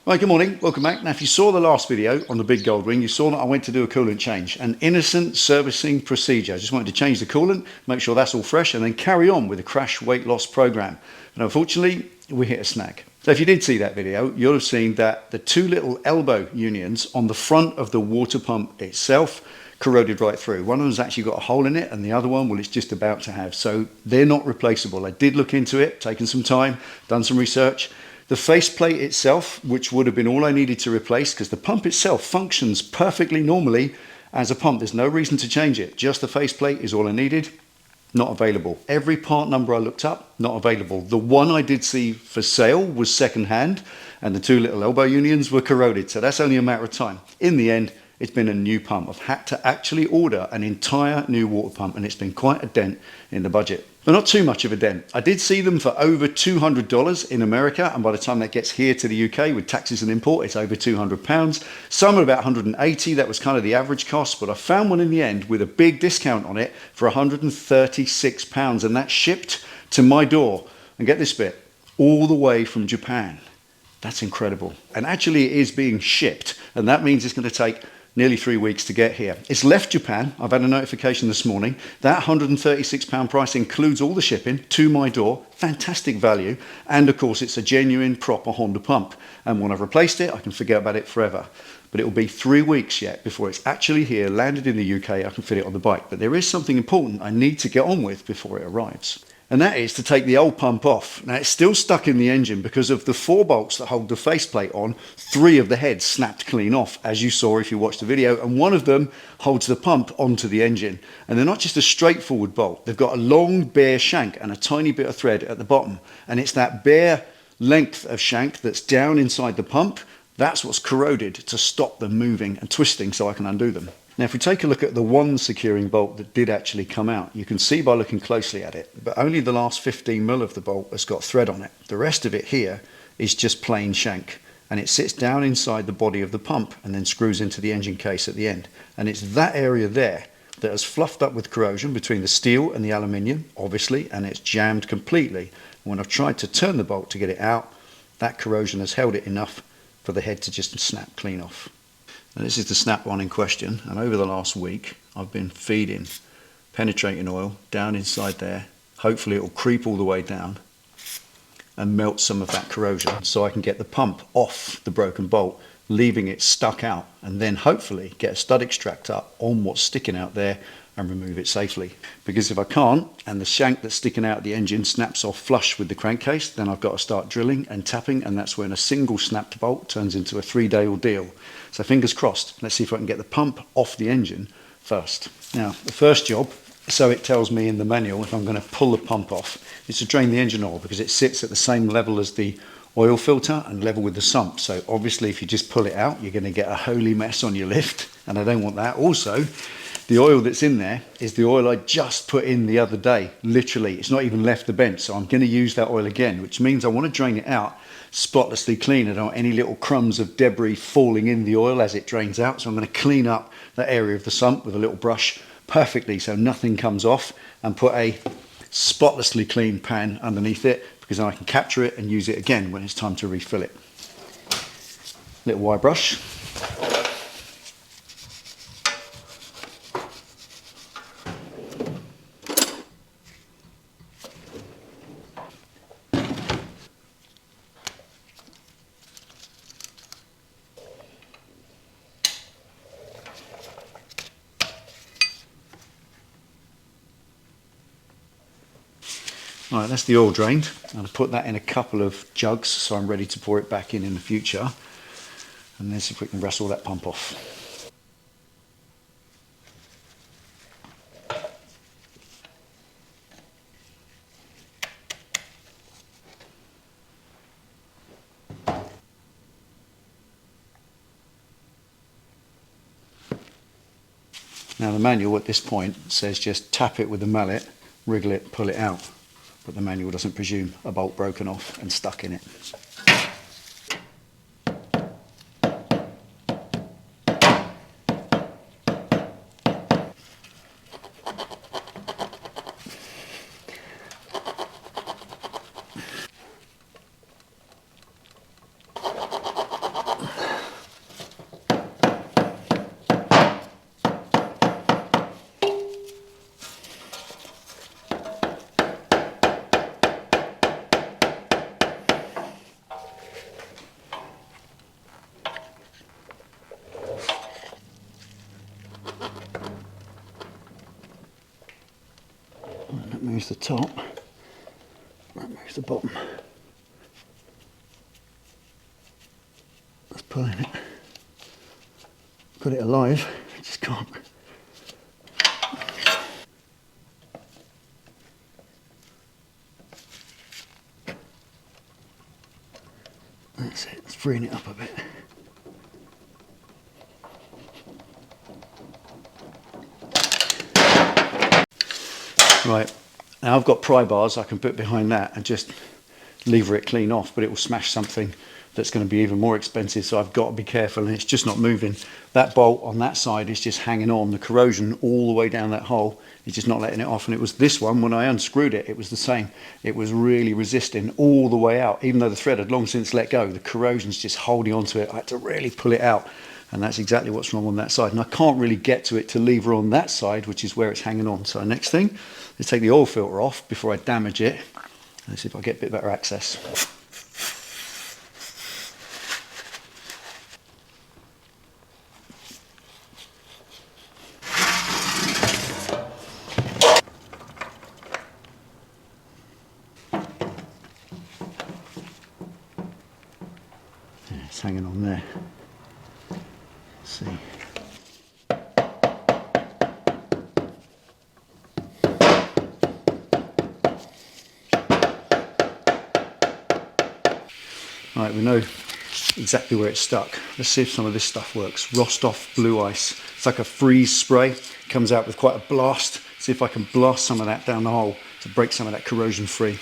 Right, good morning, welcome back. Now if you saw the last video on the big Goldwing, you saw that I went to do a coolant change, an innocent servicing procedure. I just wanted to change the coolant, make sure that's all fresh, and then carry on with the crash weight loss program. But unfortunately, we hit a snag. So if you did see that video, you'll have seen that the two little elbow unions on the front of the water pump itself corroded right through. One of them's actually got a hole in it, and the other one, well, it's just about to have. So they're not replaceable. I did look into it, taken some time, done some research. The faceplate itself, which would have been all I needed to replace, because the pump itself functions perfectly normally as a pump. There's no reason to change it. Just the faceplate is all I needed. Not available. Every part number I looked up, not available. The one I did see for sale was second-hand, and the two little elbow unions were corroded. So that's only a matter of time. In the end, it's been a new pump. I've had to actually order an entire new water pump, and it's been quite a dent in the budget. But not too much of a dent. I did see them for over $200 in America, and by the time that gets here to the UK with taxes and import, it's over £200. Some are about 180. That was kind of the average cost, but I found one in the end with a big discount on it for £136, and that shipped to my door. And get this bit, all the way from Japan. That's incredible. And actually it is being shipped, and that means it's going to take nearly 3 weeks to get here. It's left Japan. I've had a notification this morning. That £136 price includes all the shipping to my door. Fantastic value. And of course, it's a genuine, proper Honda pump. And when I've replaced it, I can forget about it forever. But it will be 3 weeks yet before it's actually here, landed in the UK. I can fit it on the bike. But there is something important I need to get on with before it arrives. And that is to take the old pump off. Now it's still stuck in the engine because of the 4 bolts that hold the faceplate on. 3 of the heads snapped clean off, as you saw if you watched the video, and one of them holds the pump onto the engine. And they're not just a straightforward bolt. They've got a long bare shank and a tiny bit of thread at the bottom. And it's that bare length of shank that's down inside the pump. That's what's corroded to stop them moving and twisting so I can undo them. Now if we take a look at the one securing bolt that did actually come out, you can see by looking closely at it, but only the last 15mm of the bolt has got thread on it. The rest of it here is just plain shank, and it sits down inside the body of the pump and then screws into the engine case at the end. And it's that area there that has fluffed up with corrosion between the steel and the aluminium, obviously, and it's jammed completely. When I've tried to turn the bolt to get it out, that corrosion has held it enough for the head to just snap clean off. Now this is the snap one in question, and over the last week I've been feeding penetrating oil down inside there. Hopefully it will creep all the way down and melt some of that corrosion so I can get the pump off the broken bolt, leaving it stuck out, and then hopefully get a stud extractor on what's sticking out there and remove it safely. Because if I can't, and the shank that's sticking out of the engine snaps off flush with the crankcase, then I've got to start drilling and tapping, and that's when a single snapped bolt turns into a 3-day ordeal. So fingers crossed. Let's see if I can get the pump off the engine first. Now, the first job, so it tells me in the manual, if I'm going to pull the pump off, is to drain the engine oil, because it sits at the same level as the oil filter and level with the sump. So obviously if you just pull it out, you're going to get a holy mess on your lift, and I don't want that. Also, the oil that's in there is the oil I just put in the other day. Literally, it's not even left the bench, so I'm going to use that oil again, which means I want to drain it out spotlessly clean. I don't want any little crumbs of debris falling in the oil as it drains out. So I'm going to clean up that area of the sump with a little brush perfectly so nothing comes off, and put a spotlessly clean pan underneath it, because then I can capture it and use it again when it's time to refill it. Little wire brush. Right, that's the oil drained. I'll put that in a couple of jugs so I'm ready to pour it back in the future. And let's see if we can wrestle that pump off. Now the manual at this point says just tap it with the mallet, wriggle it, pull it out. But the manual doesn't presume a bolt broken off and stuck in it. That moves the top, that moves the bottom. That's pulling it. Got it alive, I just can't. That's it, it's freeing it up a bit. Right, now I've got pry bars I can put behind that and just lever it clean off, but it will smash something that's going to be even more expensive, so I've got to be careful, and it's just not moving. That bolt on that side is just hanging on. The corrosion all the way down that hole is just not letting it off, and it was this one, when I unscrewed it, it was the same. It was really resisting all the way out, even though the thread had long since let go. The corrosion's just holding onto it. I had to really pull it out, and that's exactly what's wrong on that side. And I can't really get to it to lever on that side, which is where it's hanging on. So next thing is take the oil filter off before I damage it. Let's see if I get a bit better access. Yeah, it's hanging on there. Let's see. Right, we know exactly where it's stuck. Let's see if some of this stuff works. Rostoff blue ice. It's like a freeze spray. Comes out with quite a blast. See if I can blast some of that down the hole to break some of that corrosion free.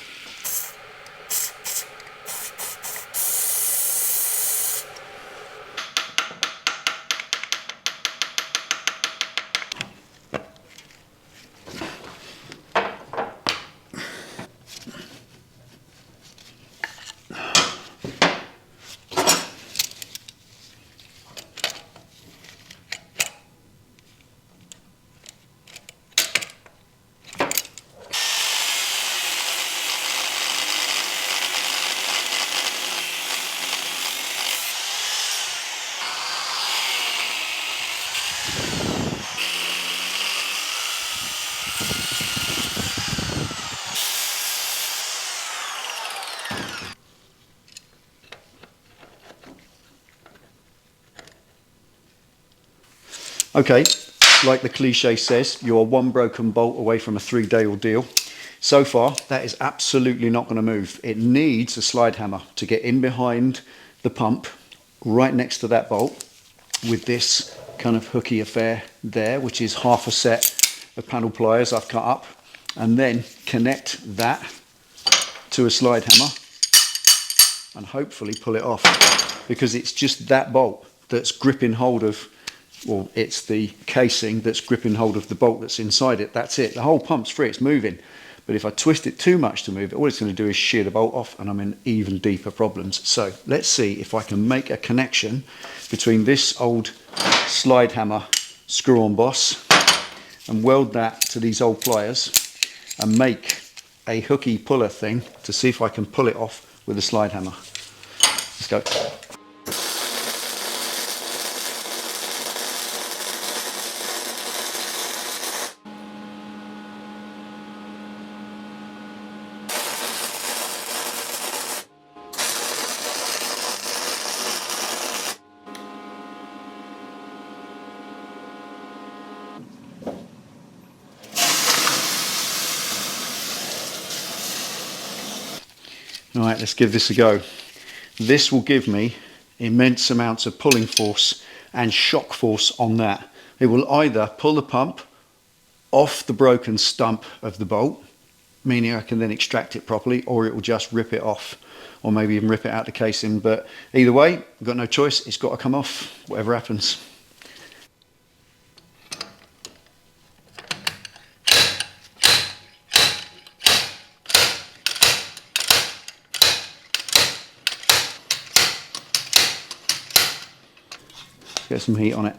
Okay, like the cliche says, you're one broken bolt away from a 3-day ordeal. So far, that is absolutely not going to move. It needs a slide hammer to get in behind the pump, right next to that bolt, with this kind of hooky affair there, which is half a set of panel pliers I've cut up, and then connect that to a slide hammer and hopefully pull it off, because it's just that bolt that's gripping hold of, well, it's the casing that's gripping hold of the bolt that's inside it. That's it. The whole pump's free, it's moving. But if I twist it too much to move it, all it's going to do is shear the bolt off, and I'm in even deeper problems. So let's see if I can make a connection between this old slide hammer screw-on boss and weld that to these old pliers and make a hooky puller thing to see if I can pull it off with a slide hammer. Let's go. Alright, let's give this a go. This will give me immense amounts of pulling force and shock force on that. it will either pull the pump off the broken stump of the bolt, meaning I can then extract it properly, or it will just rip it off, or maybe even rip it out the casing. But either way, I've got no choice, it's got to come off, whatever happens. Get some heat on it.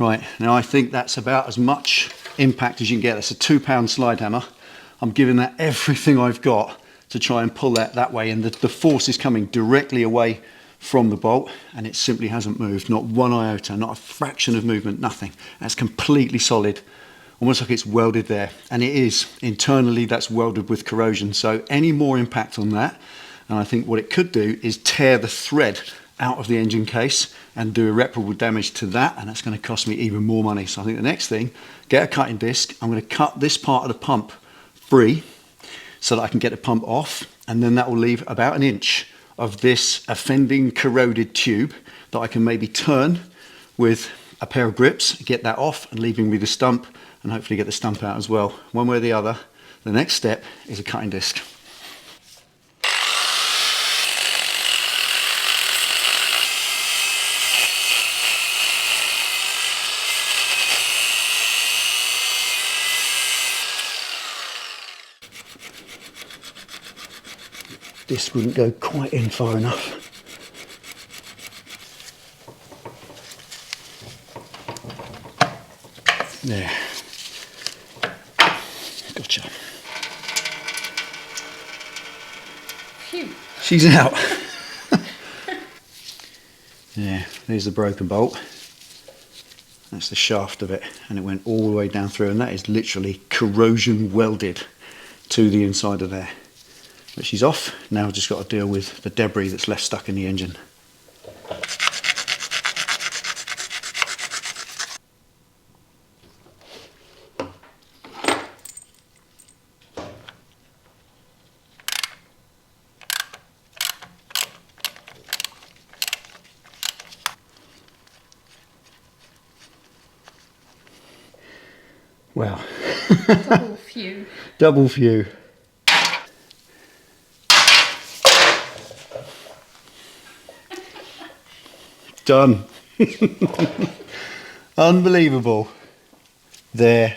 Right, now I think that's about as much impact as you can get. That's a 2-pound slide hammer. I'm giving that everything I've got to try and pull that way, and the force is coming directly away from the bolt, and it simply hasn't moved, not one iota, not a fraction of movement, nothing. That's completely solid, almost like it's welded there, and it is. Internally that's welded with corrosion, so any more impact on that, and I think what it could do is tear the thread out of the engine case and do irreparable damage to that, and that's going to cost me even more money. So I think the next thing, get a cutting disc. I'm going to cut this part of the pump free so that I can get the pump off, and then that will leave about 1 inch of this offending corroded tube that I can maybe turn with a pair of grips, get that off, and leaving me the stump, and hopefully get the stump out as well. One way or the other, the next step is a cutting disc. This wouldn't go quite in far enough. There. Gotcha. Phew. She's out. Yeah, there's the broken bolt. That's the shaft of it, and it went all the way down through, and that is literally corrosion welded to the inside of there. But she's off. Now I've just got to deal with the debris that's left stuck in the engine. Wow. Double few. Double few. Done. Unbelievable. There.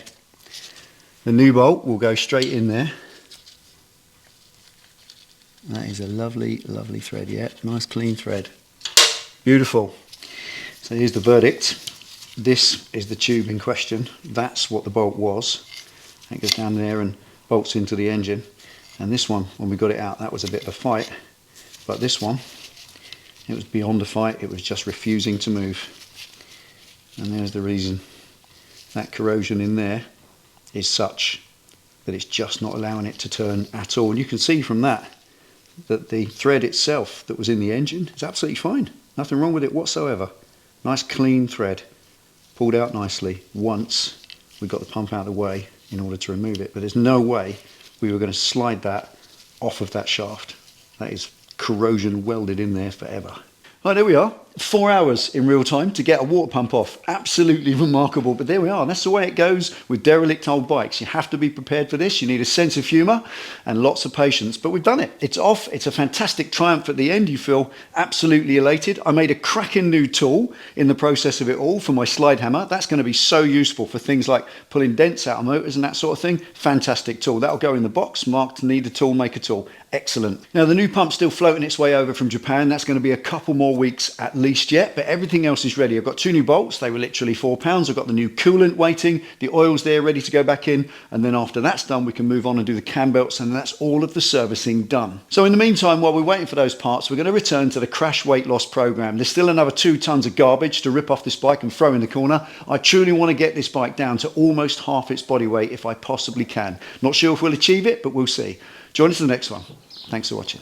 The new bolt will go straight in there. That is a lovely, lovely thread. Yeah, nice clean thread. Beautiful. So here's the verdict. This is the tube in question. That's what the bolt was. It goes down there and bolts into the engine. And this one, when we got it out, that was a bit of a fight. But this one, it was beyond a fight. It was just refusing to move. And there's the reason. That corrosion in there is such that it's just not allowing it to turn at all. And you can see from that the thread itself that was in the engine is absolutely fine. Nothing wrong with it whatsoever. Nice clean thread. Pulled out nicely once we got the pump out of the way in order to remove it. But there's no way we were going to slide that off of that shaft. That is corrosion welded in there forever. Right, there we are. 4 hours in real time to get a water pump off. Absolutely remarkable, but there we are. And that's the way it goes with derelict old bikes. You have to be prepared for this. You need a sense of humour and lots of patience, but we've done it. It's off. It's a fantastic triumph at the end. You feel absolutely elated. I made a cracking new tool in the process of it all for my slide hammer. That's going to be so useful for things like pulling dents out of motors and that sort of thing. Fantastic tool. That'll go in the box marked need a tool, make a tool. Excellent. Now the new pump's still floating its way over from Japan. That's going to be a couple more weeks at least yet, but everything else is ready. I've got 2 new bolts. They were literally £4. I've got the new coolant waiting, the oil's there ready to go back in, and then after that's done, we can move on and do the cam belts, and that's all of the servicing done. So in the meantime, while we're waiting for those parts, we're going to return to the crash weight loss program. There's still another 2 tons of garbage to rip off this bike and throw in the corner. I truly want to get this bike down to almost half its body weight if I possibly can. Not sure if we'll achieve it, but we'll see. Join us in the next one. Thanks for watching.